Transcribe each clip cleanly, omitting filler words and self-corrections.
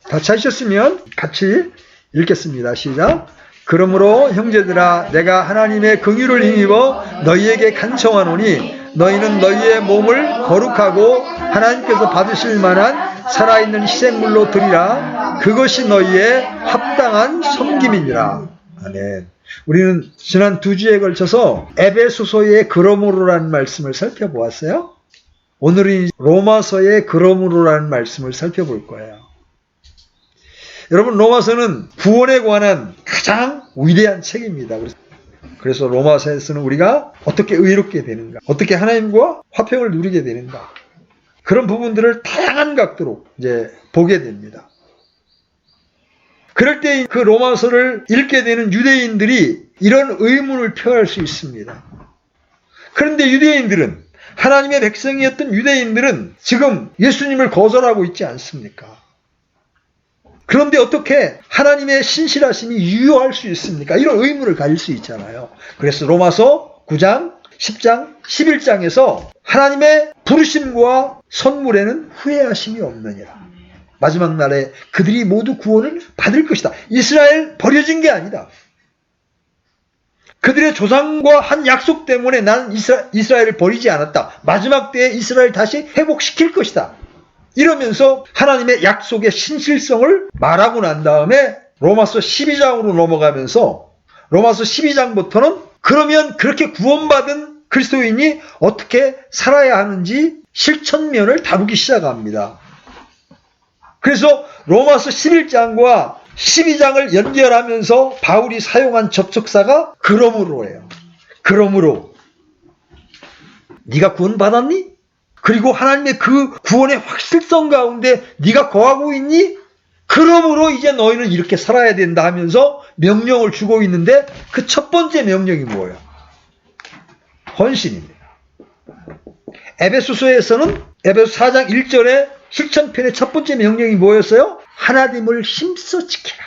다 찾으셨으면 같이 읽겠습니다. 시작. 그러므로 형제들아 내가 하나님의 긍휼을 힘입어 너희에게 간청하노니 너희는 너희의 몸을 거룩하고 하나님께서 받으실 만한 살아있는 희생물로 드리라. 그것이 너희의 합당한 섬김이니라. 아멘. 우리는 지난 2주에 걸쳐서 에베소서의 그러므로라는 말씀을 살펴보았어요. 오늘은 로마서의 그러므로라는 말씀을 살펴볼 거예요. 여러분, 로마서는 구원에 관한 가장 위대한 책입니다. 그래서 로마서에서는 우리가 어떻게 의롭게 되는가, 어떻게 하나님과 화평을 누리게 되는가, 그런 부분들을 다양한 각도로 이제 보게 됩니다. 그럴 때 그 로마서를 읽게 되는 유대인들이 이런 의문을 표할 수 있습니다. 그런데 유대인들은, 하나님의 백성이었던 유대인들은 지금 예수님을 거절하고 있지 않습니까? 그런데 어떻게 하나님의 신실하심이 유효할 수 있습니까? 이런 의문을 가질 수 있잖아요. 그래서 로마서 9장, 10장, 11장에서 하나님의 부르심과 선물에는 후회하심이 없느니라. 마지막 날에 그들이 모두 구원을 받을 것이다. 이스라엘 버려진 게 아니다. 그들의 조상과 한 약속 때문에 나는 이스라엘을 버리지 않았다. 마지막 때에 이스라엘 다시 회복시킬 것이다. 이러면서 하나님의 약속의 신실성을 말하고 난 다음에 로마서 12장으로 넘어가면서 로마서 12장부터는 그러면 그렇게 구원받은 그리스도인이 어떻게 살아야 하는지 실천면을 다루기 시작합니다. 그래서 로마서 11장과 12장을 연결하면서 바울이 사용한 접속사가 그러므로예요. 그러므로 네가 구원받았니? 그리고 하나님의 그 구원의 확실성 가운데 네가 거하고 있니? 그러므로 이제 너희는 이렇게 살아야 된다 하면서 명령을 주고 있는데 그 첫 번째 명령이 뭐예요? 헌신입니다. 에베소서에서는 에베소 4장 1절에 실천편의 첫 번째 명령이 뭐였어요? 하나님을 힘써 지키라.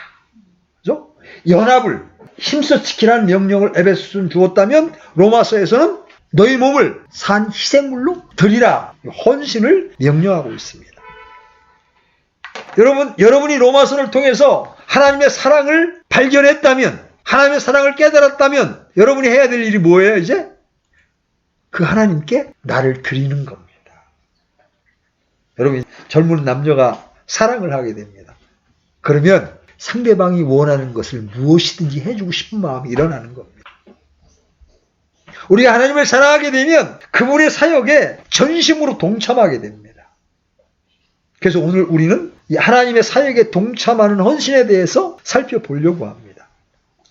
그죠? 연합을 힘써 지키라는 명령을 에베소서는 주었다면 로마서에서는 너희 몸을 산 희생물로 드리라. 헌신을 명령하고 있습니다. 여러분이 로마서를 통해서 하나님의 사랑을 발견했다면, 하나님의 사랑을 깨달았다면 여러분이 해야 될 일이 뭐예요? 이제 그 하나님께 나를 드리는 겁니다. 여러분, 젊은 남녀가 사랑을 하게 됩니다. 그러면 상대방이 원하는 것을 무엇이든지 해주고 싶은 마음이 일어나는 겁니다. 우리가 하나님을 사랑하게 되면 그분의 사역에 전심으로 동참하게 됩니다. 그래서 오늘 우리는 이 하나님의 사역에 동참하는 헌신에 대해서 살펴보려고 합니다.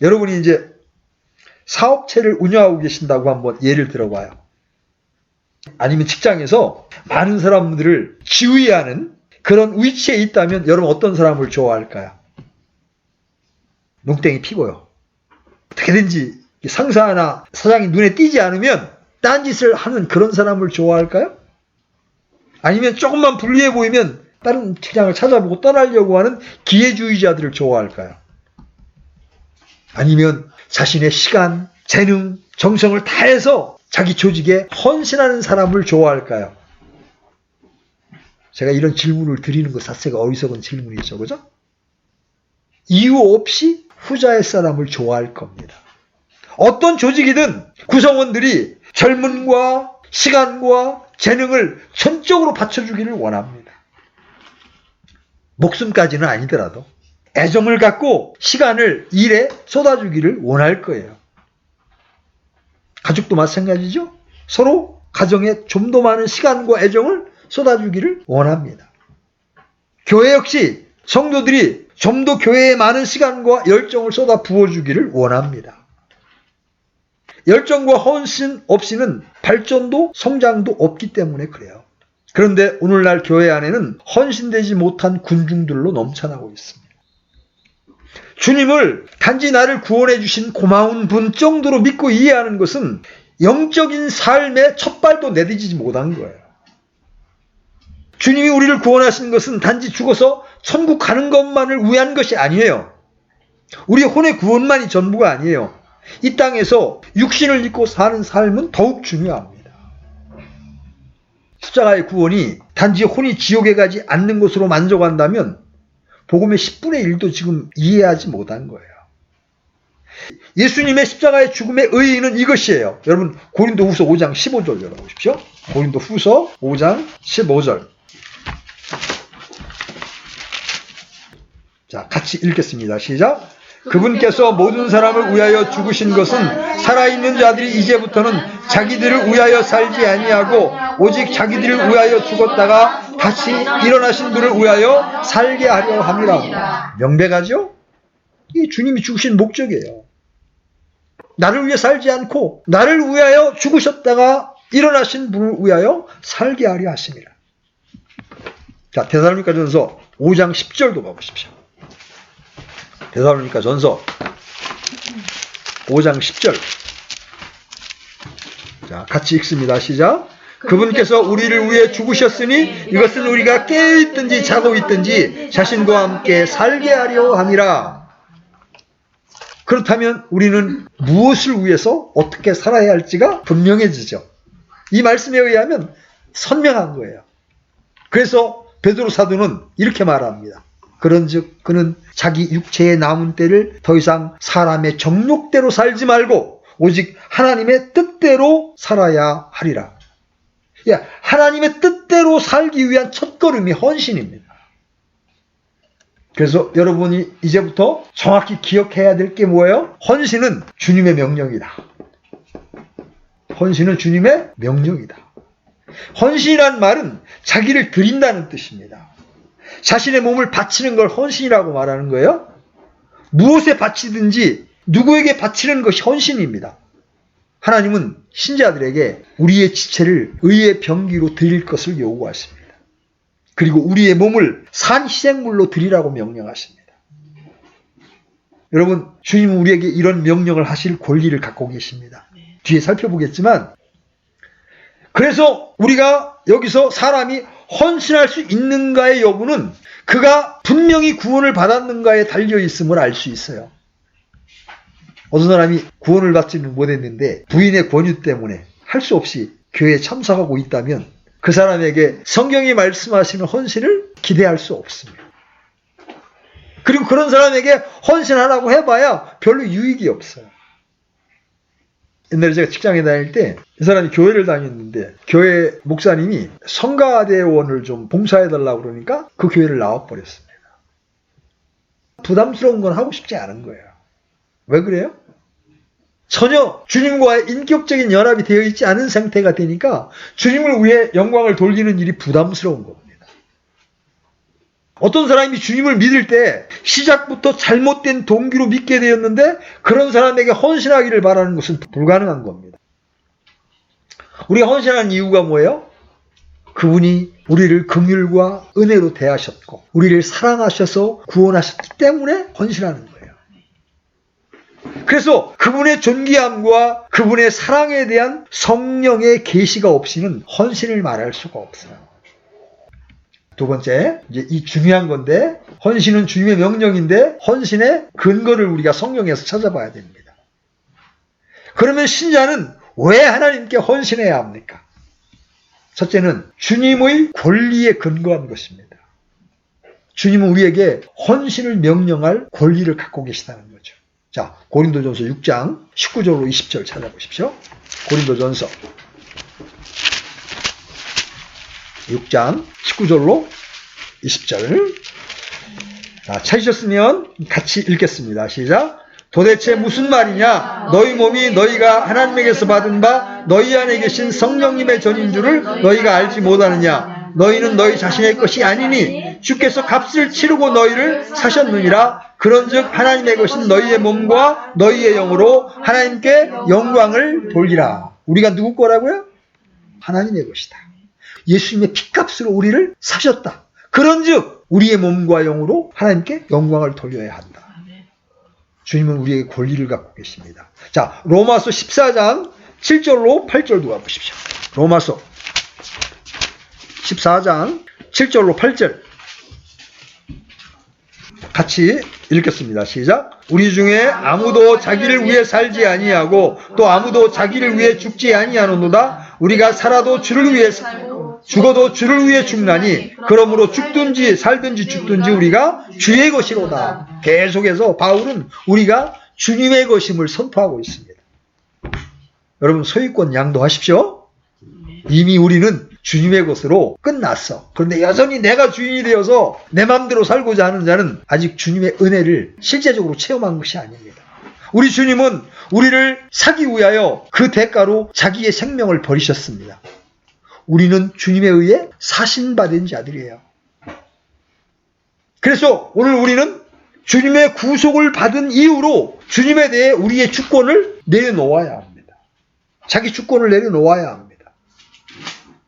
여러분이 이제 사업체를 운영하고 계신다고 한번 예를 들어봐요. 아니면 직장에서 많은 사람들을 지휘하는 그런 위치에 있다면 여러분 어떤 사람을 좋아할까요? 농땡이 피고요. 어떻게든지 상사나 사장이 눈에 띄지 않으면 딴짓을 하는 그런 사람을 좋아할까요? 아니면 조금만 불리해 보이면 다른 직장을 찾아보고 떠나려고 하는 기회주의자들을 좋아할까요? 아니면 자신의 시간, 재능, 정성을 다해서 자기 조직에 헌신하는 사람을 좋아할까요? 제가 이런 질문을 드리는 것 자체가 어리석은 질문이죠. 그죠? 이유 없이 후자의 사람을 좋아할 겁니다. 어떤 조직이든 구성원들이 젊음과 시간과 재능을 전적으로 바쳐주기를 원합니다. 목숨까지는 아니더라도 애정을 갖고 시간을 일에 쏟아주기를 원할 거예요. 가족도 마찬가지죠. 서로 가정에 좀 더 많은 시간과 애정을 쏟아주기를 원합니다. 교회 역시 성도들이 좀 더 교회에 많은 시간과 열정을 쏟아 부어주기를 원합니다. 열정과 헌신 없이는 발전도 성장도 없기 때문에 그래요. 그런데 오늘날 교회 안에는 헌신되지 못한 군중들로 넘쳐나고 있습니다. 주님을 단지 나를 구원해 주신 고마운 분 정도로 믿고 이해하는 것은 영적인 삶의 첫 발도 내디디지 못한 거예요. 주님이 우리를 구원하신 것은 단지 죽어서 천국 가는 것만을 위한 것이 아니에요. 우리 혼의 구원만이 전부가 아니에요. 이 땅에서 육신을 입고 사는 삶은 더욱 중요합니다. 십자가의 구원이 단지 혼이 지옥에 가지 않는 것으로 만족한다면 복음의 10분의 1도 지금 이해하지 못한 거예요. 예수님의 십자가의 죽음의 의의는 이것이에요. 여러분 고린도후서 5장 15절 열어보십시오. 고린도후서 5장 15절. 자, 같이 읽겠습니다. 시작. 그분께서 모든 사람을 위하여 죽으신 것은 살아있는 자들이 이제부터는 자기들을 위하여 살지 아니하고 오직 자기들을 위하여 죽었다가 다시 일어나신 분을 위하여 살게 하려 함이라. 명백하죠? 이게 주님이 죽으신 목적이에요. 나를 위해 살지 않고 나를 위하여 죽으셨다가 일어나신 분을 위하여 살게 하려 하심이라. 자, 데살로니가전서 5장 10절도 가보십시오. 데살로니가전서 5장 10절. 자, 같이 읽습니다. 시작. 그분께서 우리를 위해 죽으셨으니 이것은 우리가 깨어있든지 자고 있든지 자신과 함께 살게 하려 함이라. 그렇다면 우리는 무엇을 위해서 어떻게 살아야 할지가 분명해지죠. 이 말씀에 의하면 선명한 거예요. 그래서 베드로 사도는 이렇게 말합니다. 그런즉 그는 자기 육체의 남은 때를 더 이상 사람의 정욕대로 살지 말고 오직 하나님의 뜻대로 살아야 하리라. 하나님의 뜻대로 살기 위한 첫걸음이 헌신입니다. 그래서 여러분이 이제부터 정확히 기억해야 될 게 뭐예요? 헌신은 주님의 명령이다. 헌신은 주님의 명령이다. 헌신이란 말은 자기를 드린다는 뜻입니다. 자신의 몸을 바치는 걸 헌신이라고 말하는 거예요. 무엇에 바치든지 누구에게 바치는 것이 헌신입니다. 하나님은 신자들에게 우리의 지체를 의의 병기로 드릴 것을 요구하십니다. 그리고 우리의 몸을 산희생물로 드리라고 명령하십니다. 여러분, 주님은 우리에게 이런 명령을 하실 권리를 갖고 계십니다. 뒤에 살펴보겠지만, 그래서 우리가 여기서 사람이 헌신할 수 있는가의 여부는 그가 분명히 구원을 받았는가에 달려있음을 알 수 있어요. 어떤 사람이 구원을 받지는 못했는데 부인의 권유 때문에 할 수 없이 교회에 참석하고 있다면 그 사람에게 성경이 말씀하시는 헌신을 기대할 수 없습니다. 그리고 그런 사람에게 헌신하라고 해봐야 별로 유익이 없어요. 옛날에 제가 직장에 다닐 때 이 사람이 교회를 다녔는데 교회 목사님이 성가대원을 좀 봉사해달라고 그러니까 그 교회를 나와버렸습니다. 부담스러운 건 하고 싶지 않은 거예요. 왜 그래요? 전혀 주님과의 인격적인 연합이 되어 있지 않은 상태가 되니까 주님을 위해 영광을 돌리는 일이 부담스러운 겁니다. 어떤 사람이 주님을 믿을 때 시작부터 잘못된 동기로 믿게 되었는데 그런 사람에게 헌신하기를 바라는 것은 불가능한 겁니다. 우리가 헌신하는 이유가 뭐예요? 그분이 우리를 긍휼과 은혜로 대하셨고 우리를 사랑하셔서 구원하셨기 때문에 헌신하는 거예요. 그래서 그분의 존귀함과 그분의 사랑에 대한 성령의 계시가 없이는 헌신을 말할 수가 없어요. 두 번째, 이제 이 중요한 건데, 헌신은 주님의 명령인데, 헌신의 근거를 우리가 성경에서 찾아봐야 됩니다. 그러면 신자는 왜 하나님께 헌신해야 합니까? 첫째는 주님의 권리에 근거한 것입니다. 주님은 우리에게 헌신을 명령할 권리를 갖고 계시다는 거죠. 자, 고린도전서 6장 19절로 20절 찾아보십시오. 고린도전서 6장 19절로 20절. 자, 찾으셨으면 같이 읽겠습니다. 시작. 도대체 무슨 말이냐? 너희 몸이 너희가 하나님에게서 받은 바 너희 안에 계신 성령님의 전인 줄을 너희가 알지 못하느냐? 너희는 너희 자신의 것이 아니니 주께서 값을 치르고 너희를 사셨느니라. 그런즉 하나님의 것인 너희의 몸과 너희의 영으로 하나님께 영광을 돌리라. 우리가 누구 거라고요? 하나님의 것이다. 예수님의 피값으로 우리를 사셨다. 그런즉 우리의 몸과 영으로 하나님께 영광을 돌려야 한다. 주님은 우리에게 권리를 갖고 계십니다. 자, 로마서 14장 7절로 8절도 가보십시오. 로마서 14장 7절로 8절 같이 읽겠습니다. 시작. 우리 중에 아무도 자기를 위해 살지 아니하고 또 아무도 자기를 위해 죽지 아니하노도다. 우리가 살아도 주를 위해 살고 죽어도 주를 위해 죽나니 그러므로 죽든지 살든지 죽든지 우리가 주의 것이로다. 계속해서 바울은 우리가 주님의 것임을 선포하고 있습니다. 여러분 소유권 양도하십시오. 이미 우리는 주님의 것으로 끝났어. 그런데 여전히 내가 주인이 되어서 내 마음대로 살고자 하는 자는 아직 주님의 은혜를 실제적으로 체험한 것이 아닙니다. 우리 주님은 우리를 사기 위하여 그 대가로 자기의 생명을 버리셨습니다. 우리는 주님에 의해 사신받은 자들이에요. 그래서 오늘 우리는 주님의 구속을 받은 이후로 주님에 대해 우리의 주권을 내려놓아야 합니다. 자기 주권을 내려놓아야 합니다.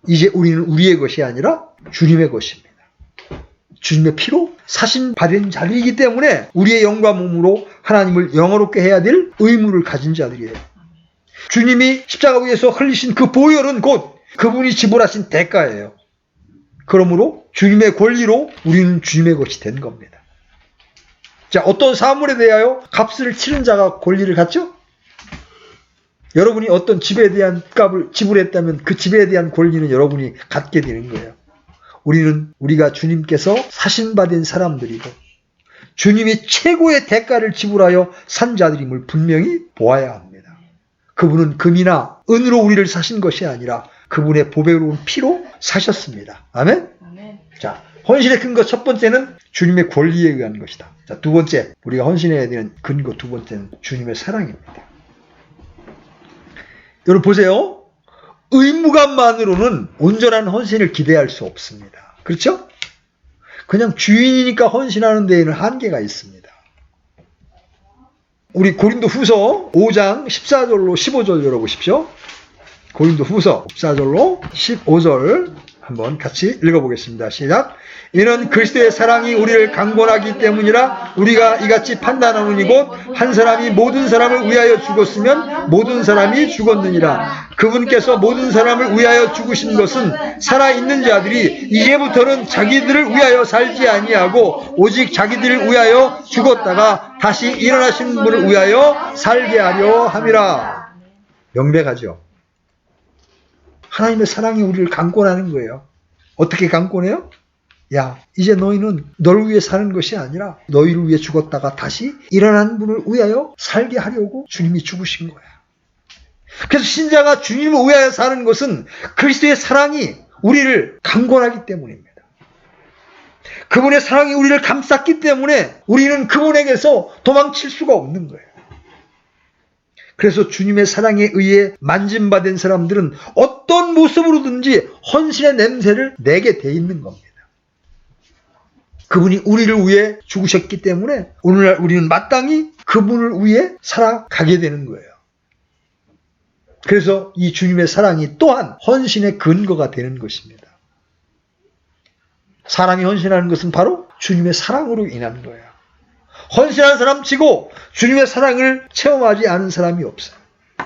이제 우리는 우리의 것이 아니라 주님의 것입니다. 주님의 피로 사신받은 자들이기 때문에 우리의 영과 몸으로 하나님을 영화롭게 해야 될 의무를 가진 자들이에요. 주님이 십자가 위에서 흘리신 그 보혈은 곧 그분이 지불하신 대가예요. 그러므로 주님의 권리로 우리는 주님의 것이 된 겁니다. 자, 어떤 사물에 대하여 값을 치른 자가 권리를 갖죠? 여러분이 어떤 집에 대한 값을 지불했다면 그 집에 대한 권리는 여러분이 갖게 되는 거예요. 우리가 주님께서 사신받은 사람들이고 주님이 최고의 대가를 지불하여 산 자들임을 분명히 보아야 합니다. 그분은 금이나 은으로 우리를 사신 것이 아니라 그분의 보배로운 피로 사셨습니다. 아멘? 자, 헌신의 근거 첫 번째는 주님의 권리에 의한 것이다. 자, 두 번째, 우리가 헌신해야 되는 근거 두 번째는 주님의 사랑입니다. 여러분 보세요. 의무감만으로는 온전한 헌신을 기대할 수 없습니다. 그렇죠? 그냥 주인이니까 헌신하는 데에는 한계가 있습니다. 우리 고린도 후서 5장 14절로 15절 열어보십시오. 고린도 후서 14절로 15절 한번 같이 읽어보겠습니다. 시작. 이는 그리스도의 사랑이 우리를 강권하기 때문이라 우리가 이같이 판단하노니 곧 한 사람이 모든 사람을 위하여 죽었으면 모든 사람이 죽었느니라. 그분께서 모든 사람을 위하여 죽으신 것은 살아있는 자들이 이제부터는 자기들을 위하여 살지 아니하고 오직 자기들을 위하여 죽었다가 다시 일어나신 분을 위하여 살게 하려 함이라. 명백하죠. 하나님의 사랑이 우리를 강권하는 거예요. 어떻게 강권해요? 야, 이제 너희는 너를 위해 사는 것이 아니라 너희를 위해 죽었다가 다시 일어난 분을 위하여 살게 하려고 주님이 죽으신 거야. 그래서 신자가 주님을 위하여 사는 것은 그리스도의 사랑이 우리를 강권하기 때문입니다. 그분의 사랑이 우리를 감쌌기 때문에 우리는 그분에게서 도망칠 수가 없는 거예요. 그래서 주님의 사랑에 의해 만짐받은 사람들은 어떤 모습으로든지 헌신의 냄새를 내게 돼 있는 겁니다. 그분이 우리를 위해 죽으셨기 때문에 오늘날 우리는 마땅히 그분을 위해 살아가게 되는 거예요. 그래서 이 주님의 사랑이 또한 헌신의 근거가 되는 것입니다. 사람이 헌신하는 것은 바로 주님의 사랑으로 인한 거예요. 헌신한 사람 치고 주님의 사랑을 체험하지 않은 사람이 없어요.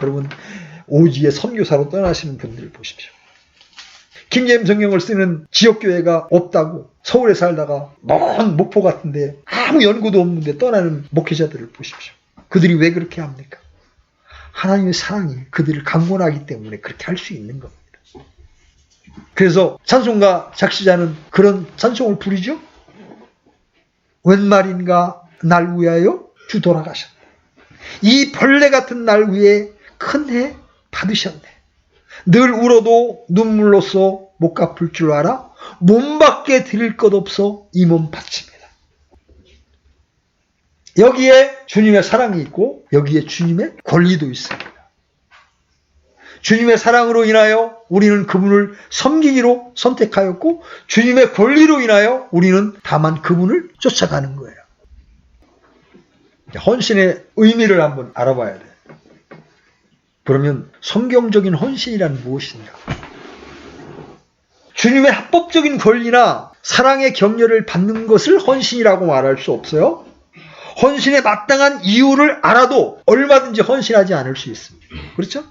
여러분, 오지의 선교사로 떠나시는 분들을 보십시오. 킹제임스 성경을 쓰는 지역교회가 없다고 서울에 살다가 먼 목포 같은데 아무 연고도 없는데 떠나는 목회자들을 보십시오. 그들이 왜 그렇게 합니까? 하나님의 사랑이 그들을 강권하기 때문에 그렇게 할 수 있는 겁니다. 그래서 찬송가 작시자는 그런 찬송을 부르죠. 웬 말인가 날 위하여 주 돌아가셨네. 이 벌레 같은 날 위에 큰 해 받으셨네. 늘 울어도 눈물로써 못 갚을 줄 알아 몸밖에 드릴 것 없어 이 몸 바칩니다. 여기에 주님의 사랑이 있고 여기에 주님의 권리도 있습니다. 주님의 사랑으로 인하여 우리는 그분을 섬기기로 선택하였고 주님의 권리로 인하여 우리는 다만 그분을 쫓아가는 거예요. 헌신의 의미를 한번 알아봐야 돼요. 그러면 성경적인 헌신이란 무엇인가? 주님의 합법적인 권리나 사랑의 격려를 받는 것을 헌신이라고 말할 수 없어요. 헌신에 마땅한 이유를 알아도 얼마든지 헌신하지 않을 수 있습니다. 그렇죠?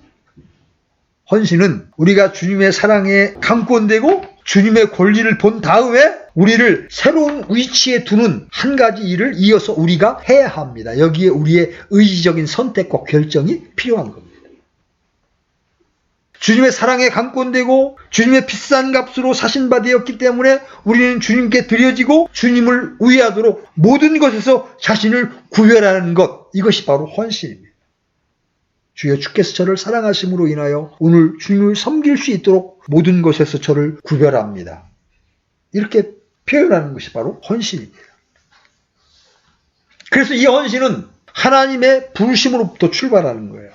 헌신은 우리가 주님의 사랑에 강권되고 주님의 권리를 본 다음에 우리를 새로운 위치에 두는 한 가지 일을 이어서 우리가 해야 합니다. 여기에 우리의 의지적인 선택과 결정이 필요한 겁니다. 주님의 사랑에 감권되고 주님의 비싼 값으로 사신 바 되었기 때문에 우리는 주님께 드려지고 주님을 위하도록 모든 것에서 자신을 구별하는 것, 이것이 바로 헌신입니다. 주여, 주께서 저를 사랑하심으로 인하여 오늘 주님을 섬길 수 있도록 모든 것에서 저를 구별합니다. 이렇게 표현하는 것이 바로 헌신입니다. 그래서 이 헌신은 하나님의 부르심으로부터 출발하는 거예요.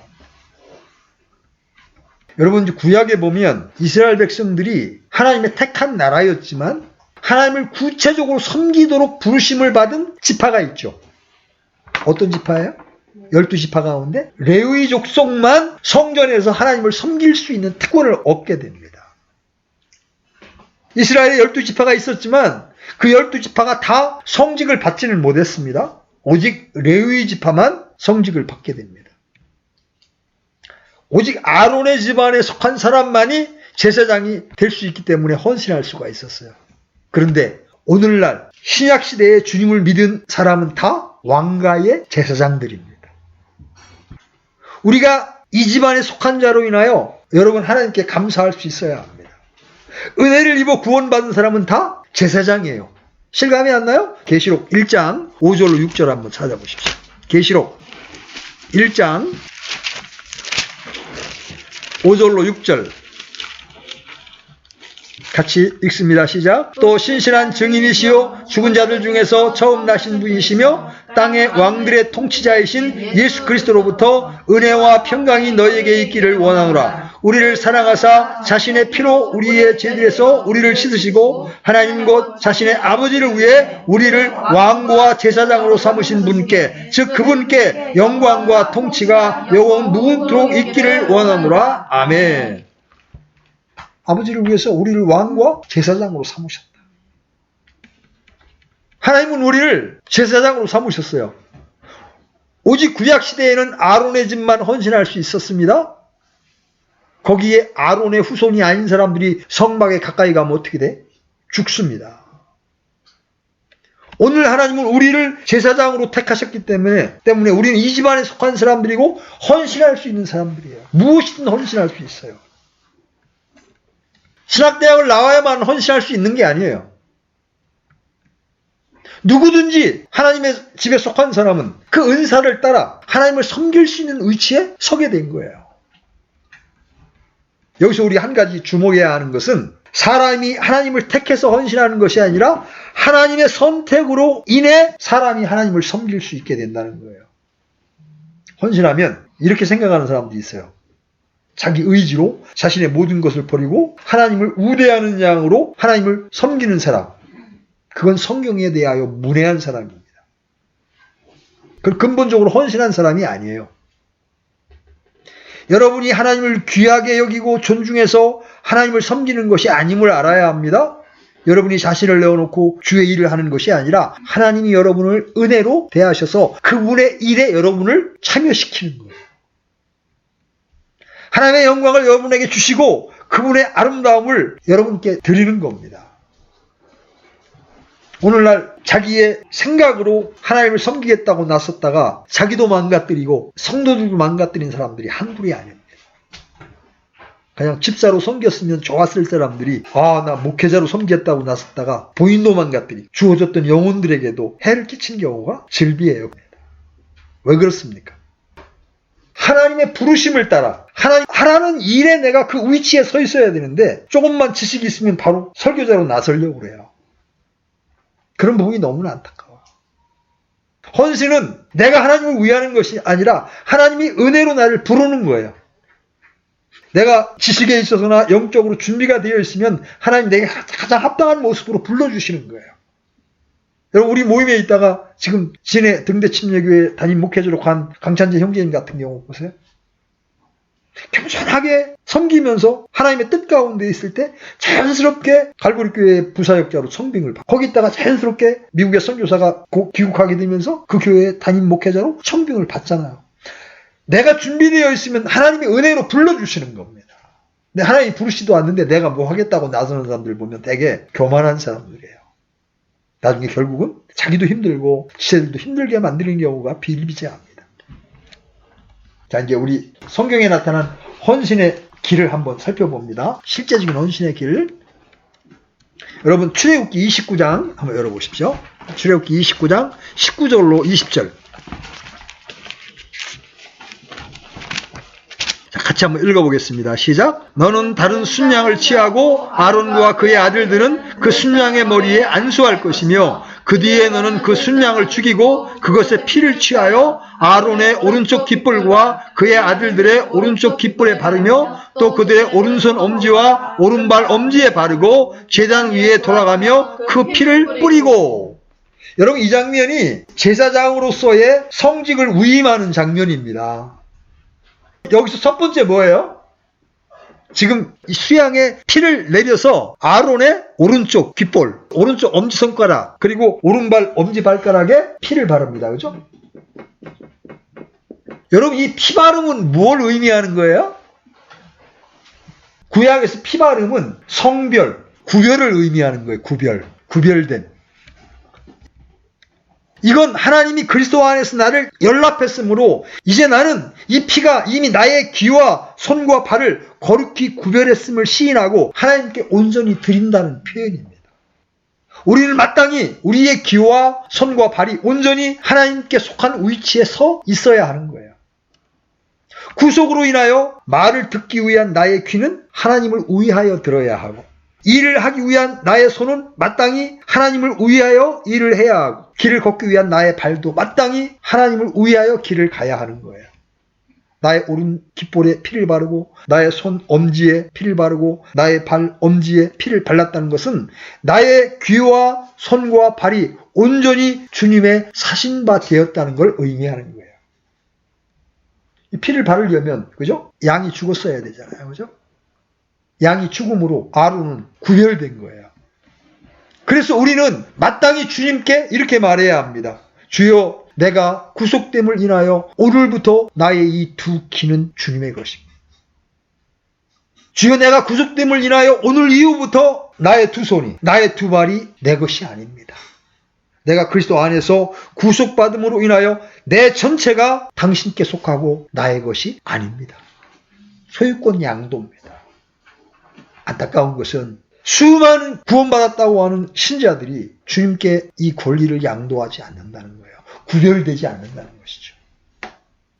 여러분, 구약에 보면 이스라엘 백성들이 하나님의 택한 나라였지만 하나님을 구체적으로 섬기도록 부르심을 받은 지파가 있죠. 어떤 지파예요? 12지파 가운데 레위 족속만 성전에서 하나님을 섬길 수 있는 특권을 얻게 됩니다. 이스라엘에 12지파가 있었지만 그 12지파가 다 성직을 받지는 못했습니다. 오직 레위 지파만 성직을 받게 됩니다. 오직 아론의 집안에 속한 사람만이 제사장이 될 수 있기 때문에 헌신할 수가 있었어요. 그런데 오늘날 신약시대에 주님을 믿은 사람은 다 왕가의 제사장들입니다. 우리가 이 집안에 속한 자로 인하여 여러분 하나님께 감사할 수 있어야 합니다. 은혜를 입어 구원받은 사람은 다 제사장이에요. 실감이 안 나요? 계시록 1장 5절로 6절 한번 찾아보십시오. 계시록 1장 5절로 6절 같이 읽습니다. 시작. 또 신실한 증인이시요 죽은 자들 중에서 처음 나신 분이시며 땅의 왕들의 통치자이신 예수 그리스도로부터 은혜와 평강이 너희에게 있기를 원하노라. 우리를 사랑하사 자신의 피로 우리의 죄들에서 우리를 씻으시고 하나님 곧 자신의 아버지를 위해 우리를 왕과 제사장으로 삼으신 분께, 즉 그분께 영광과 통치가 영원 무궁토록 있기를 원하노라. 아멘. 아버지를 위해서 우리를 왕과 제사장으로 삼으셨다. 하나님은 우리를 제사장으로 삼으셨어요. 오직 구약시대에는 아론의 집만 헌신할 수 있었습니다. 거기에 아론의 후손이 아닌 사람들이 성막에 가까이 가면 어떻게 돼? 죽습니다. 오늘 하나님은 우리를 제사장으로 택하셨기 때문에 우리는 이 집안에 속한 사람들이고 헌신할 수 있는 사람들이에요. 무엇이든 헌신할 수 있어요. 신학대학을 나와야만 헌신할 수 있는 게 아니에요. 누구든지 하나님의 집에 속한 사람은 그 은사를 따라 하나님을 섬길 수 있는 위치에 서게 된 거예요. 여기서 우리 한 가지 주목해야 하는 것은 사람이 하나님을 택해서 헌신하는 것이 아니라 하나님의 선택으로 인해 사람이 하나님을 섬길 수 있게 된다는 거예요. 헌신하면 이렇게 생각하는 사람들이 있어요. 자기 의지로 자신의 모든 것을 버리고 하나님을 우대하는 양으로 하나님을 섬기는 사람, 그건 성경에 대하여 문외한 사람입니다. 그 근본적으로 헌신한 사람이 아니에요. 여러분이 하나님을 귀하게 여기고 존중해서 하나님을 섬기는 것이 아님을 알아야 합니다. 여러분이 자신을 내어놓고 주의 일을 하는 것이 아니라 하나님이 여러분을 은혜로 대하셔서 그분의 일에 여러분을 참여시키는 거예요. 하나님의 영광을 여러분에게 주시고 그분의 아름다움을 여러분께 드리는 겁니다. 오늘날 자기의 생각으로 하나님을 섬기겠다고 나섰다가 자기도 망가뜨리고 성도들도 망가뜨린 사람들이 한둘이 아닙니다. 그냥 집사로 섬겼으면 좋았을 사람들이 나 목회자로 섬기겠다고 나섰다가 부인도 망가뜨리고 주어졌던 영혼들에게도 해를 끼친 경우가 즐비해요. 왜 그렇습니까? 하나님의 부르심을 따라 하나님 하라는 일에 내가 그 위치에 서 있어야 되는데 조금만 지식이 있으면 바로 설교자로 나서려고 그래요. 그런 부분이 너무나 안타까워요. 헌신은 내가 하나님을 위하는 것이 아니라 하나님이 은혜로 나를 부르는 거예요. 내가 지식에 있어서나 영적으로 준비가 되어 있으면 하나님 내게 가장 합당한 모습으로 불러주시는 거예요. 여러분, 우리 모임에 있다가 지금 진해 등대침례교회 담임 목회자로 간 강찬재 형제님 같은 경우 보세요. 겸손하게 섬기면서 하나님의 뜻 가운데 있을 때 자연스럽게 갈보리교회 부사역자로 청빙을 받고 거기다가 자연스럽게 미국의 선교사가 곧 귀국하게 되면서 그 교회의 담임 목회자로 청빙을 받잖아요. 내가 준비되어 있으면 하나님이 은혜로 불러주시는 겁니다. 근데 하나님이 부르시도 않는데 내가 뭐 하겠다고 나서는 사람들 보면 되게 교만한 사람들이에요. 나중에 결국은 자기도 힘들고 지체들도 힘들게 만드는 경우가 비일비재합니다. 자, 이제 우리 성경에 나타난 헌신의 길을 한번 살펴봅니다. 실제적인 헌신의 길. 여러분 출애굽기 29장 한번 열어보십시오. 출애굽기 29장 19절로 20절. 자, 같이 한번 읽어보겠습니다. 시작. 너는 다른 순양을 취하고 아론과 그의 아들들은 그 순양의 머리에 안수할 것이며 그 뒤에 너는 그 순양을 죽이고 그것의 피를 취하여 아론의 오른쪽 깃불과 그의 아들들의 오른쪽 깃불에 바르며 또 그들의 오른손 엄지와 오른발 엄지에 바르고 제단 위에 돌아가며 그 피를 뿌리고. 여러분 이 장면이 제사장으로서의 성직을 위임하는 장면입니다. 여기서 첫 번째 뭐예요? 지금 이 수양에 피를 내려서 아론의 오른쪽 귓볼, 오른쪽 엄지손가락, 그리고 오른발 엄지발가락에 피를 바릅니다. 그죠? 여러분 이 피바름은 뭘 의미하는 거예요? 구약에서 피바름은 성별, 구별을 의미하는 거예요. 구별된. 이건 하나님이 그리스도 안에서 나를 연합했으므로 이제 나는 이 피가 이미 나의 귀와 손과 발을 거룩히 구별했음을 시인하고 하나님께 온전히 드린다는 표현입니다. 우리는 마땅히 우리의 귀와 손과 발이 온전히 하나님께 속한 위치에 서 있어야 하는 거예요. 구속으로 인하여 말을 듣기 위한 나의 귀는 하나님을 위하여 들어야 하고 일을 하기 위한 나의 손은 마땅히 하나님을 위하여 일을 해야 하고 길을 걷기 위한 나의 발도 마땅히 하나님을 위하여 길을 가야 하는 거예요. 나의 오른 깃볼에 피를 바르고 나의 손 엄지에 피를 바르고 나의 발 엄지에 피를 발랐다는 것은 나의 귀와 손과 발이 온전히 주님의 사신바 되었다는 걸 의미하는 거예요. 이 피를 바르려면 그죠? 양이 죽었어야 되잖아요. 그죠? 양이 죽음으로 아론은 구별된 거예요. 그래서 우리는 마땅히 주님께 이렇게 말해야 합니다. 주여 내가 구속됨을 인하여 오늘부터 나의 이 두 귀는 주님의 것입니다. 주여 내가 구속됨을 인하여 오늘 이후부터 나의 두 손이 나의 두 발이 내 것이 아닙니다. 내가 그리스도 안에서 구속받음으로 인하여 내 전체가 당신께 속하고 나의 것이 아닙니다. 소유권 양도입니다. 안타까운 것은 수많은 구원받았다고 하는 신자들이 주님께 이 권리를 양도하지 않는다는 거예요. 구별되지 않는다는 것이죠.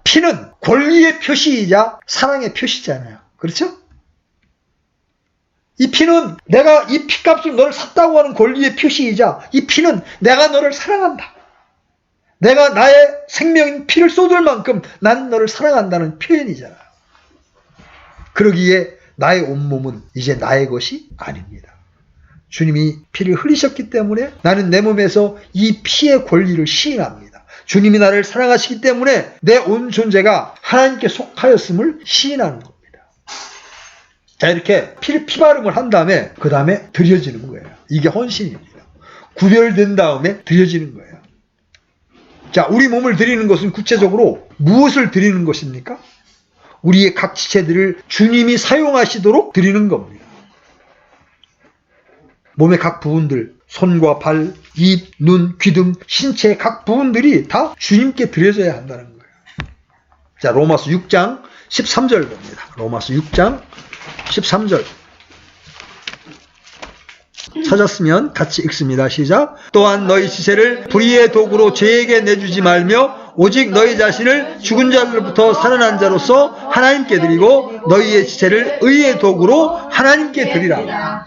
피는 권리의 표시이자 사랑의 표시잖아요. 그렇죠? 이 피는 내가 이 피값을 너를 샀다고 하는 권리의 표시이자 이 피는 내가 너를 사랑한다. 내가 나의 생명인 피를 쏟을 만큼 난 너를 사랑한다는 표현이잖아요. 그러기에 나의 온몸은 이제 나의 것이 아닙니다. 주님이 피를 흘리셨기 때문에 나는 내 몸에서 이 피의 권리를 시인합니다. 주님이 나를 사랑하시기 때문에 내 온 존재가 하나님께 속하였음을 시인하는 겁니다. 자, 이렇게 피바름을 한 다음에 그 다음에 드려지는 거예요. 이게 헌신입니다. 구별된 다음에 드려지는 거예요. 자, 우리 몸을 드리는 것은 구체적으로 무엇을 드리는 것입니까? 우리의 각 지체들을 주님이 사용하시도록 드리는 겁니다. 몸의 각 부분들, 손과 발, 입, 눈, 귀 등 신체의 각 부분들이 다 주님께 드려져야 한다는 거예요. 자, 로마서 6장 13절 봅니다. 로마서 6장 13절. 찾았으면 같이 읽습니다. 시작. 또한 너희 지체를 불의의 도구로 죄에게 내주지 말며 오직 너희 자신을 죽은 자들로부터 살아난 자로서 하나님께 드리고 너희의 지체를 의의 도구로 하나님께 드리라.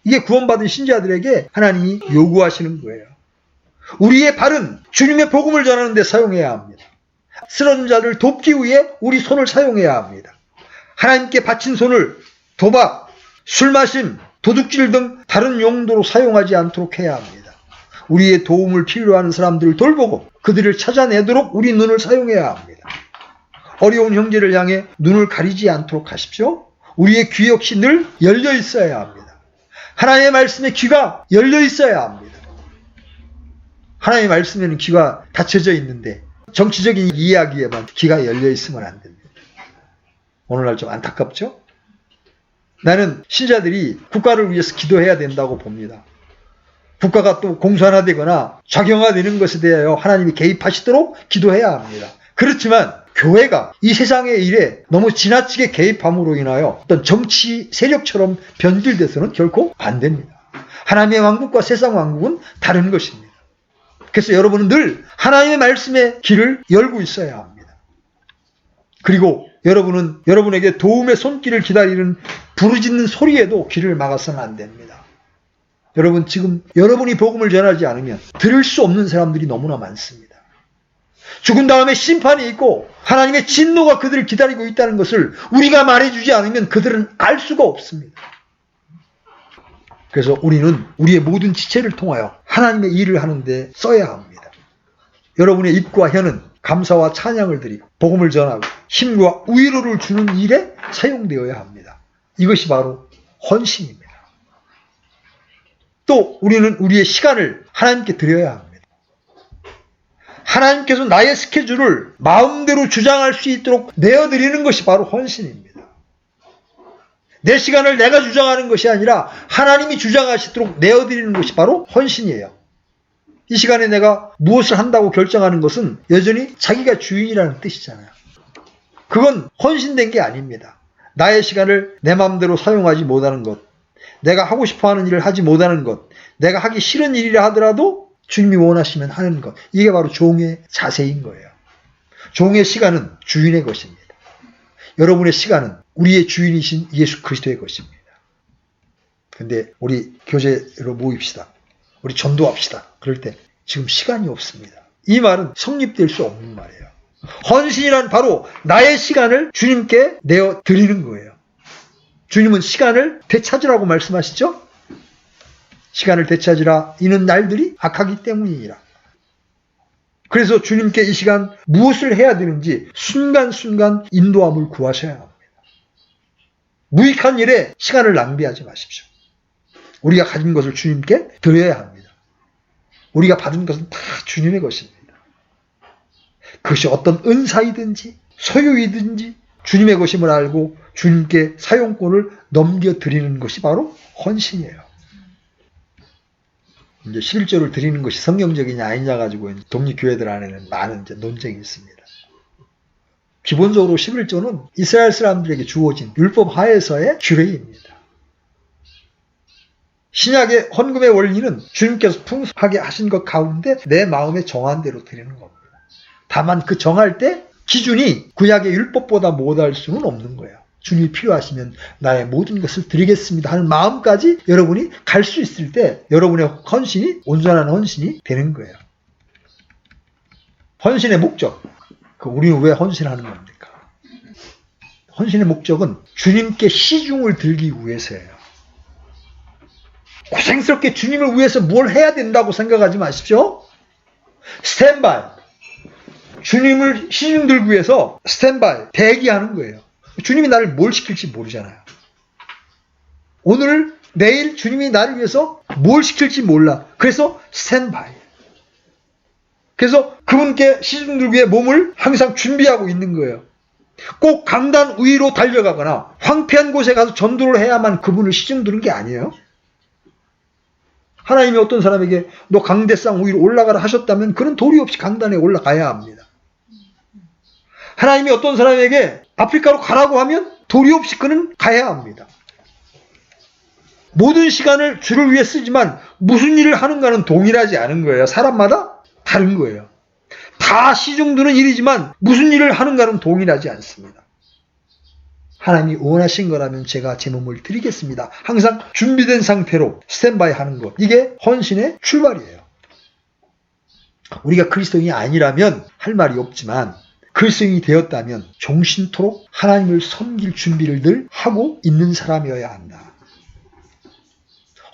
이게 구원받은 신자들에게 하나님이 요구하시는 거예요. 우리의 발은 주님의 복음을 전하는 데 사용해야 합니다. 쓰러진 자를 돕기 위해 우리 손을 사용해야 합니다. 하나님께 바친 손을 도박, 술 마심, 도둑질 등 다른 용도로 사용하지 않도록 해야 합니다. 우리의 도움을 필요로 하는 사람들을 돌보고 그들을 찾아내도록 우리 눈을 사용해야 합니다. 어려운 형제를 향해 눈을 가리지 않도록 하십시오. 우리의 귀 역시 늘 열려 있어야 합니다. 하나님의 말씀에 귀가 열려 있어야 합니다. 하나님의 말씀에는 귀가 닫혀져 있는데 정치적인 이야기에만 귀가 열려 있으면 안 됩니다. 오늘날 좀 안타깝죠? 나는 신자들이 국가를 위해서 기도해야 된다고 봅니다. 국가가 또 공산화되거나 작용화되는 것에 대하여 하나님이 개입하시도록 기도해야 합니다. 그렇지만 교회가 이 세상의 일에 너무 지나치게 개입함으로 인하여 어떤 정치 세력처럼 변질돼서는 결코 안 됩니다. 하나님의 왕국과 세상 왕국은 다른 것입니다. 그래서 여러분은 늘 하나님의 말씀에 길을 열고 있어야 합니다. 그리고 여러분은 여러분에게 도움의 손길을 기다리는 부르짖는 소리에도 길을 막아서는 안 됩니다. 여러분, 지금 여러분이 복음을 전하지 않으면 들을 수 없는 사람들이 너무나 많습니다. 죽은 다음에 심판이 있고 하나님의 진노가 그들을 기다리고 있다는 것을 우리가 말해주지 않으면 그들은 알 수가 없습니다. 그래서 우리는 우리의 모든 지체를 통하여 하나님의 일을 하는데 써야 합니다. 여러분의 입과 혀는 감사와 찬양을 드리고 복음을 전하고 힘과 위로를 주는 일에 사용되어야 합니다. 이것이 바로 헌신입니다. 또 우리는 우리의 시간을 하나님께 드려야 합니다. 하나님께서 나의 스케줄을 마음대로 주장할 수 있도록 내어드리는 것이 바로 헌신입니다. 내 시간을 내가 주장하는 것이 아니라 하나님이 주장하시도록 내어드리는 것이 바로 헌신이에요. 이 시간에 내가 무엇을 한다고 결정하는 것은 여전히 자기가 주인이라는 뜻이잖아요. 그건 헌신된 게 아닙니다. 나의 시간을 내 마음대로 사용하지 못하는 것, 내가 하고 싶어하는 일을 하지 못하는 것, 내가 하기 싫은 일이라 하더라도 주님이 원하시면 하는 것, 이게 바로 종의 자세인 거예요. 종의 시간은 주인의 것입니다. 여러분의 시간은 우리의 주인이신 예수 그리스도의 것입니다. 근데 우리 교제로 모입시다. 우리 전도합시다. 그럴 때 지금 시간이 없습니다. 이 말은 성립될 수 없는 말이에요. 헌신이란 바로 나의 시간을 주님께 내어 드리는 거예요. 주님은 시간을 되찾으라고 말씀하시죠? 시간을 되찾으라. 이는 날들이 악하기 때문이니라. 그래서 주님께 이 시간 무엇을 해야 되는지 순간순간 인도함을 구하셔야 합니다. 무익한 일에 시간을 낭비하지 마십시오. 우리가 가진 것을 주님께 드려야 합니다. 우리가 받은 것은 다 주님의 것입니다. 그것이 어떤 은사이든지 소유이든지 주님의 것임을 알고 주님께 사용권을 넘겨드리는 것이 바로 헌신이에요. 이제 11조를 드리는 것이 성경적이냐 아니냐 가지고 독립교회들 안에는 많은 이제 논쟁이 있습니다. 기본적으로 11조는 이스라엘 사람들에게 주어진 율법 하에서의 규례입니다. 신약의 헌금의 원리는 주님께서 풍성하게 하신 것 가운데 내 마음에 정한 대로 드리는 겁니다. 다만 그 정할 때 기준이 구약의 율법보다 못할 수는 없는 거예요. 주님이 필요하시면 나의 모든 것을 드리겠습니다 하는 마음까지 여러분이 갈 수 있을 때 여러분의 헌신이 온전한 헌신이 되는 거예요. 헌신의 목적, 우리는 왜 헌신하는 겁니까? 헌신의 목적은 주님께 시중을 들기 위해서예요. 고생스럽게 주님을 위해서 뭘 해야 된다고 생각하지 마십시오. 스탠바이. 주님을 시중 들기 위해서 스탠바이, 대기하는 거예요. 주님이 나를 뭘 시킬지 모르잖아요. 오늘, 내일 주님이 나를 위해서 뭘 시킬지 몰라. 그래서 스탠바이. 그래서 그분께 시중 들기 위해 몸을 항상 준비하고 있는 거예요. 꼭 강단 위로 달려가거나 황폐한 곳에 가서 전도를 해야만 그분을 시중 드는 게 아니에요. 하나님이 어떤 사람에게 너 강대상 위로 올라가라 하셨다면 그는 도리 없이 강단에 올라가야 합니다. 하나님이 어떤 사람에게 아프리카로 가라고 하면 도리 없이 그는 가야 합니다. 모든 시간을 주를 위해 쓰지만 무슨 일을 하는가는 동일하지 않은 거예요. 사람마다 다른 거예요. 다 시중드는 일이지만 무슨 일을 하는가는 동일하지 않습니다. 하나님이 원하신 거라면 제가 제 몸을 드리겠습니다. 항상 준비된 상태로 스탠바이 하는 것. 이게 헌신의 출발이에요. 우리가 그리스도인이 아니라면 할 말이 없지만 그리스도인이 되었다면 종신토록 하나님을 섬길 준비를 늘 하고 있는 사람이어야 한다.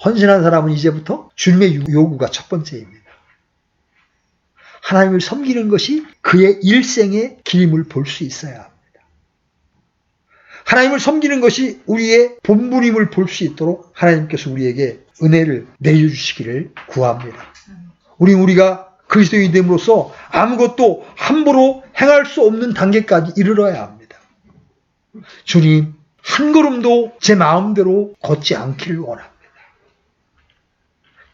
헌신한 사람은 이제부터 주님의 요구가 첫 번째입니다. 하나님을 섬기는 것이 그의 일생의 길임을 볼 수 있어야 합니다. 하나님을 섬기는 것이 우리의 본분임을 볼 수 있도록 하나님께서 우리에게 은혜를 내려주시기를 구합니다. 우리가 그리스도인이 됨으로써 아무것도 함부로 행할 수 없는 단계까지 이르러야 합니다. 주님, 한 걸음도 제 마음대로 걷지 않기를 원합니다.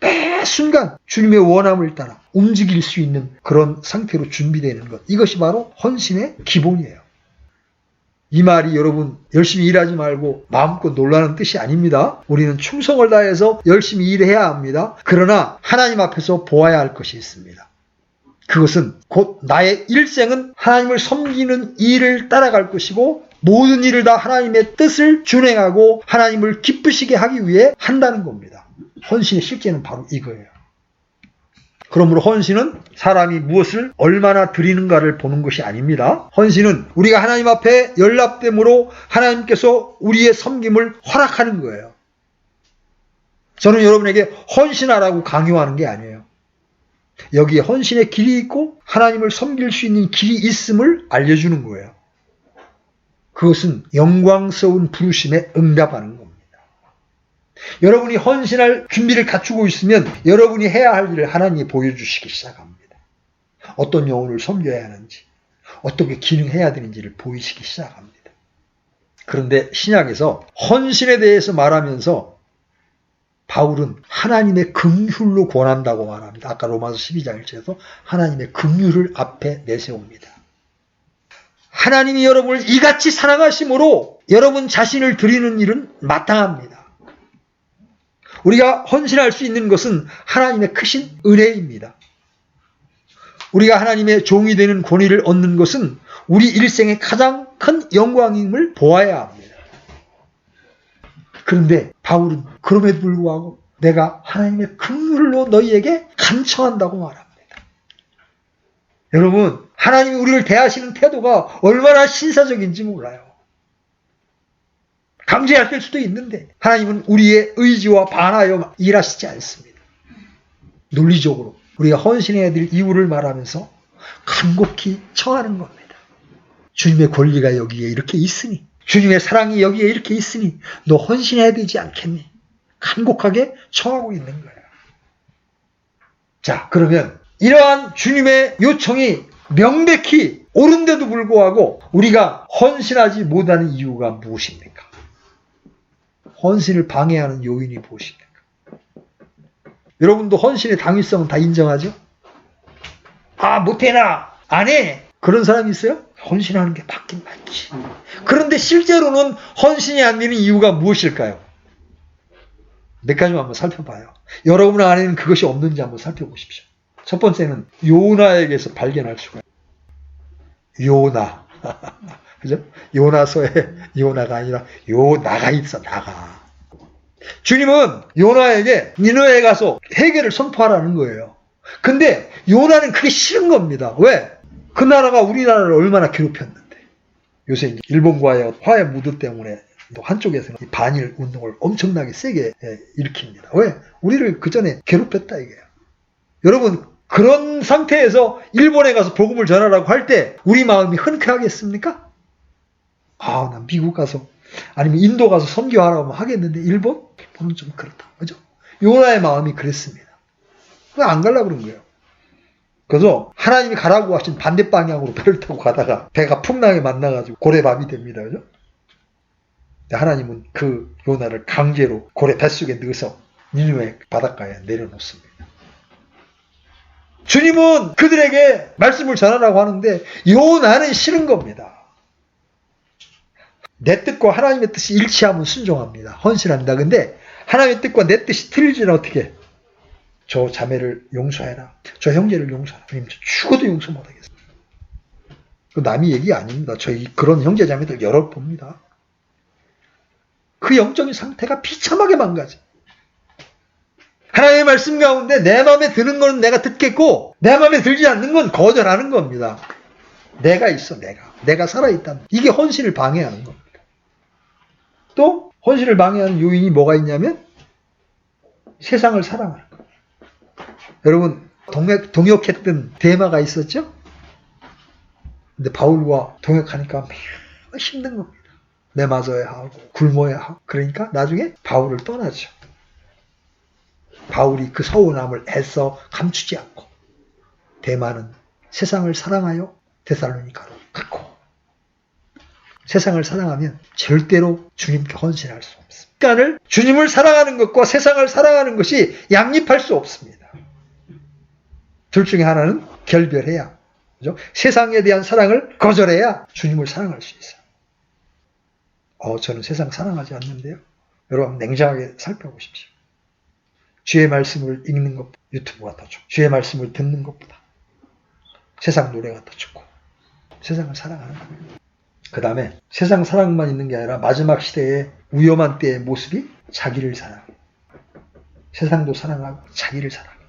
매 순간 주님의 원함을 따라 움직일 수 있는 그런 상태로 준비되는 것. 이것이 바로 헌신의 기본이에요. 이 말이 여러분 열심히 일하지 말고 마음껏 놀라는 뜻이 아닙니다. 우리는 충성을 다해서 열심히 일해야 합니다. 그러나 하나님 앞에서 보아야 할 것이 있습니다. 그것은 곧 나의 일생은 하나님을 섬기는 일을 따라갈 것이고 모든 일을 다 하나님의 뜻을 준행하고 하나님을 기쁘시게 하기 위해 한다는 겁니다. 헌신의 실제는 바로 이거예요. 그러므로 헌신은 사람이 무엇을 얼마나 드리는가를 보는 것이 아닙니다. 헌신은 우리가 하나님 앞에 연락됨으로 하나님께서 우리의 섬김을 허락하는 거예요. 저는 여러분에게 헌신하라고 강요하는 게 아니에요. 여기에 헌신의 길이 있고 하나님을 섬길 수 있는 길이 있음을 알려주는 거예요. 그것은 영광스러운 부르심에 응답하는 겁니다. 여러분이 헌신할 준비를 갖추고 있으면 여러분이 해야 할 일을 하나님이 보여주시기 시작합니다. 어떤 영혼을 섬겨야 하는지, 어떻게 기능해야 되는지를 보이시기 시작합니다. 그런데 신약에서 헌신에 대해서 말하면서 바울은 하나님의 긍휼로 권한다고 말합니다. 아까 로마서 12장 1절에서 하나님의 긍휼을 앞에 내세웁니다. 하나님이 여러분을 이같이 사랑하심으로 여러분 자신을 드리는 일은 마땅합니다. 우리가 헌신할 수 있는 것은 하나님의 크신 은혜입니다. 우리가 하나님의 종이 되는 권위를 얻는 것은 우리 일생의 가장 큰 영광임을 보아야 합니다. 그런데 바울은 그럼에도 불구하고 내가 하나님의 긍휼로 너희에게 간청한다고 말합니다. 여러분, 하나님이 우리를 대하시는 태도가 얼마나 신사적인지 몰라요. 강제할 수도 있는데 하나님은 우리의 의지와 반하여 일하시지 않습니다. 논리적으로 우리가 헌신해야 될 이유를 말하면서 간곡히 청하는 겁니다. 주님의 권리가 여기에 이렇게 있으니, 주님의 사랑이 여기에 이렇게 있으니 너 헌신해야 되지 않겠니? 간곡하게 청하고 있는 거예요. 자, 그러면 이러한 주님의 요청이 명백히 옳은데도 불구하고 우리가 헌신하지 못하는 이유가 무엇입니까? 헌신을 방해하는 요인이 무엇입니까? 여러분도 헌신의 당위성은 다 인정하죠? 아, 못해나 안 해. 그런 사람이 있어요? 헌신하는 게 맞긴 맞지. 그런데 실제로는 헌신이 안 되는 이유가 무엇일까요? 몇 가지만 한번 살펴봐요. 여러분 안에는 그것이 없는지 한번 살펴보십시오. 첫 번째는 요나에게서 발견할 수가 있어요. 요나. 그죠? 요나서에 요나가 아니라 요나가 있어, 나가. 주님은 요나에게 니느웨에 가서 회개를 선포하라는 거예요. 근데 요나는 그게 싫은 겁니다. 왜? 그 나라가 우리나라를 얼마나 괴롭혔는데. 요새 이제 일본과의 화해 무드 때문에 또 한쪽에서는 반일 운동을 엄청나게 세게 일으킵니다. 왜? 우리를 그 전에 괴롭혔다 이게요. 여러분, 그런 상태에서 일본에 가서 복음을 전하라고 할 때 우리 마음이 흔쾌하겠습니까? 아, 난 미국 가서 아니면 인도 가서 선교하라고 하겠는데 일본은 좀 그렇다. 그죠? 요나의 마음이 그랬습니다. 왜 안 가려고 그런 거예요? 그래서 하나님이 가라고 하신 반대 방향으로 배를 타고 가다가 배가 풍랑에 만나가지고 고래밥이 됩니다. 그죠? 하나님은 그 요나를 강제로 고래 뱃속에 넣어서 니느웨 바닷가에 내려놓습니다. 주님은 그들에게 말씀을 전하라고 하는데 요나는 싫은 겁니다. 내 뜻과 하나님의 뜻이 일치하면 순종합니다. 헌신합니다. 근데 하나님의 뜻과 내 뜻이 틀리지는 어떻게? 저 자매를 용서해라. 저 형제를 용서해라. 주님, 저 죽어도 용서 못하겠어요. 그 남이 얘기 아닙니다. 저희 그런 형제 자매들 여러 봅니다. 그 영적인 상태가 비참하게 망가져. 하나님의 말씀 가운데 내 마음에 드는 건 내가 듣겠고 내 마음에 들지 않는 건 거절하는 겁니다. 내가 있어, 내가 살아있다. 이게 헌신을 방해하는 겁니다. 또 헌신을 방해하는 요인이 뭐가 있냐면 세상을 사랑하는 겁니다. 여러분, 동역했던 데마가 있었죠? 근데 바울과 동역하니까 힘든 겁니다. 매맞아야 하고 굶어야 하고. 그러니까 나중에 바울을 떠나죠. 바울이 그 서운함을 애써 감추지 않고 데마는 세상을 사랑하여 데살로니가로 갔고, 세상을 사랑하면 절대로 주님께 헌신할 수 없습니다. 그러니까 주님을 사랑하는 것과 세상을 사랑하는 것이 양립할 수 없습니다. 둘 중에 하나는 결별해야, 그죠? 세상에 대한 사랑을 거절해야 주님을 사랑할 수 있어요. 저는 세상 사랑하지 않는데요. 여러분 냉정하게 살펴보십시오. 주의 말씀을 읽는 것, 유튜브가 더 좋고, 주의 말씀을 듣는 것보다 세상 노래가 더 좋고, 세상을 사랑하는 거예요. 그 다음에 세상 사랑만 있는 게 아니라 마지막 시대의 위험한 때의 모습이 자기를 사랑해. 세상도 사랑하고 자기를 사랑해.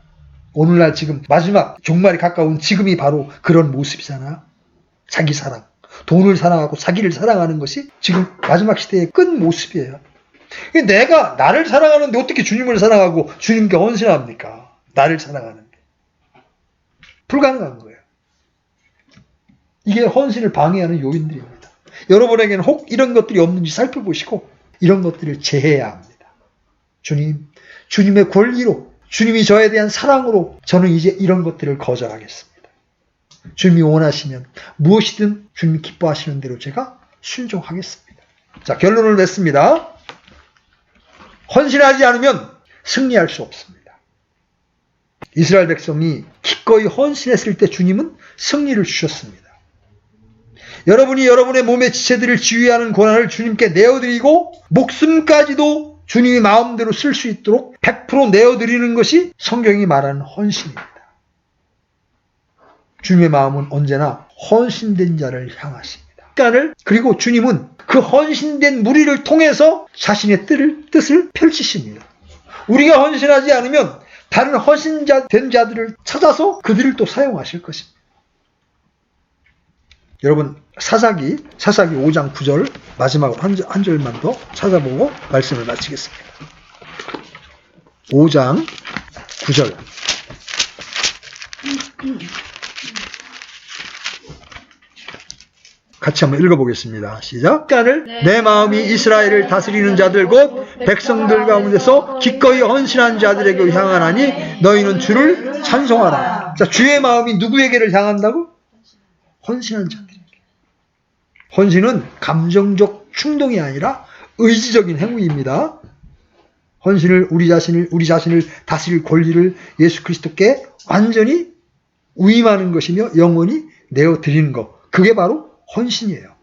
오늘날 지금 마지막 종말이 가까운 지금이 바로 그런 모습이잖아요. 자기 사랑. 돈을 사랑하고 자기를 사랑하는 것이 지금 마지막 시대의 끝 모습이에요. 내가 나를 사랑하는데 어떻게 주님을 사랑하고 주님께 헌신합니까? 나를 사랑하는데. 불가능한 거예요. 이게 헌신을 방해하는 요인들입니다. 여러분에게는 혹 이런 것들이 없는지 살펴보시고 이런 것들을 제해야 합니다. 주님의 권리로, 주님이 저에 대한 사랑으로 저는 이제 이런 것들을 거절하겠습니다. 주님이 원하시면 무엇이든 주님이 기뻐하시는 대로 제가 순종하겠습니다. 자, 결론을 냈습니다. 헌신하지 않으면 승리할 수 없습니다. 이스라엘 백성이 기꺼이 헌신했을 때 주님은 승리를 주셨습니다. 여러분이 여러분의 몸의 지체들을 지휘하는 권한을 주님께 내어드리고 목숨까지도 주님이 마음대로 쓸 수 있도록 100% 내어드리는 것이 성경이 말하는 헌신입니다. 주님의 마음은 언제나 헌신된 자를 향하십니다. 그리고 주님은 그 헌신된 무리를 통해서 자신의 뜻을 펼치십니다. 우리가 헌신하지 않으면 다른 헌신된 자들을 찾아서 그들을 또 사용하실 것입니다. 여러분 사사기 5장 9절 마지막으로 한 절만 더 찾아보고 말씀을 마치겠습니다. 5장 9절 같이 한번 읽어보겠습니다. 시작. 내 마음이 이스라엘을 다스리는 자들 곧 백성들 가운데서 기꺼이 헌신한 자들에게 향하나니 너희는 주를 찬송하라. 자, 주의 마음이 누구에게를 향한다고? 헌신한 자들에게. 헌신은 감정적 충동이 아니라 의지적인 행위입니다. 헌신을 우리 자신을 다스릴 권리를 예수 그리스도께 완전히 위임하는 것이며 영원히 내어드리는 것. 그게 바로 헌신이에요.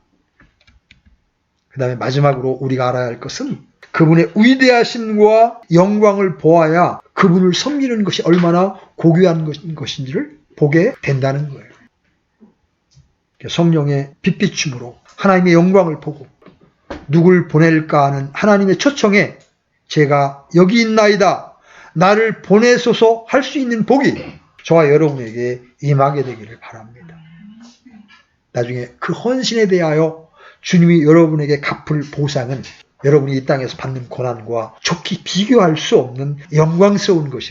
그 다음에 마지막으로 우리가 알아야 할 것은 그분의 위대하심과 영광을 보아야 그분을 섬기는 것이 얼마나 고귀한 것인지를 보게 된다는 거예요. 성령의 빛비춤으로 하나님의 영광을 보고 누굴 보낼까 하는 하나님의 초청에 제가 여기 있나이다. 나를 보내소서 할 수 있는 복이 저와 여러분에게 임하게 되기를 바랍니다. 나중에 그 헌신에 대하여 주님이 여러분에게 갚을 보상은 여러분이 이 땅에서 받는 고난과 좋게 비교할 수 없는 영광스러운 것임을